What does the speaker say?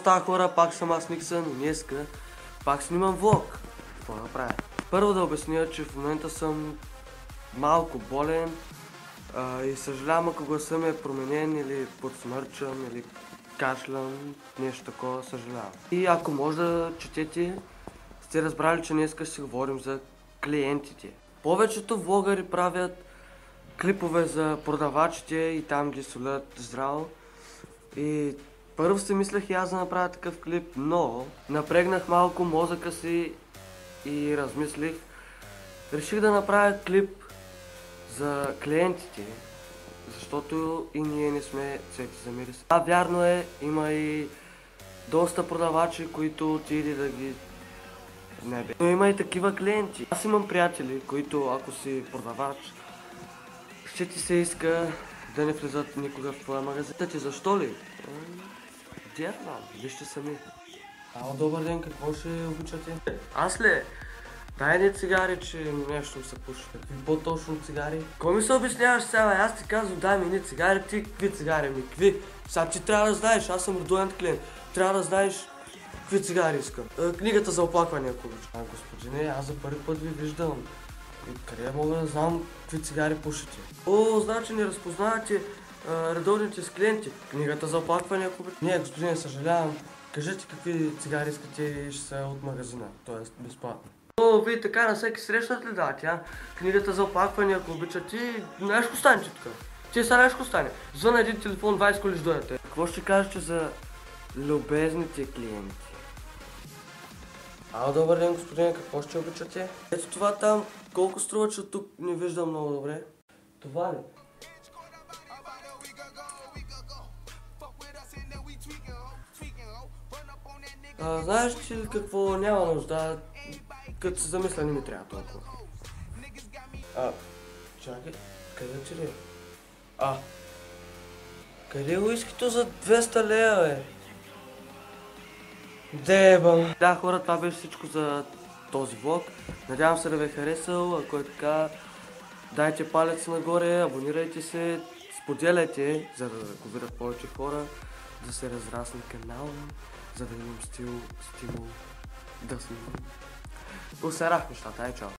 става, хора? Пак съм аз, Никсън, и днеска пак снимам влог. Какво направя? Първо да обясня, че в момента съм малко болен и съжалявам, ако гласа ми е променен или подсмърчан или кашлям, нещо такова, съжалявам. И ако може да четете, сте разбрали, че днеска ще си говорим за клиентите. Повечето влогари правят клипове за продавачите и там ги солят здраво. И първо си мислех и аз да направя такъв клип, но напрегнах малко мозъка си и размислих. Реших да направя клип за клиентите, защото и ние не сме цвети за мирис. Вярно е, има и доста продавачи, които отиде да ги... Не бе. Но има и такива клиенти. Аз имам приятели, които ако си продавач, ще ти се иска да не влизат никога в твоя магазин. Ти защо ли? Дявно, вижте сами. Добър ден, какво ще обичате? Аз ли? Дай ни цигари, че нещо се пуши. Какви по-точно цигари? Кой ми се обясняваш сега? Аз ти казвам, дай ми ни цигари, ти какви цигари ми? Какви? Сега ти трябва да знаеш, аз съм родоен клиент. Трябва да знаеш какви цигари искам. Книгата за оплакване, ако обича. Господине, аз за първи път ви виждам. Къде мога да знам какви цигари пушите? Значи не разпознавате редовните с клиенти. Книгата за оплакване, ако обича. Не, господине, съжалявам. Кажете какви цигари искате и ще са от магазина, т.е. безплатно. Вие така на всеки срещнат ли да тя? Книгата за оплакване, ако обича, ти нещо стане ти тук. Ти сега нещо стане. Звъна един телефон, 20 коли ще дойдете. Какво ще кажете за любезните клиенти? Добър ден, господине, какво ще обичате? Ето това там, колко струва, че тук не виждам много добре. Това ли? Знаеш ли какво, няма нужда, като се замисля не ми трябва толкова. Чакай, къде ти ли? Къде е уискито за 200 лева, бе? Дебам. Да, хора, това беше всичко за този влог. Надявам се да ви е харесал, ако е така, дайте палец нагоре, абонирайте се, споделяйте, за да го видят повече хора, да се разрасне канала, за да имам стимул да снимам. Усерах нещата, чао!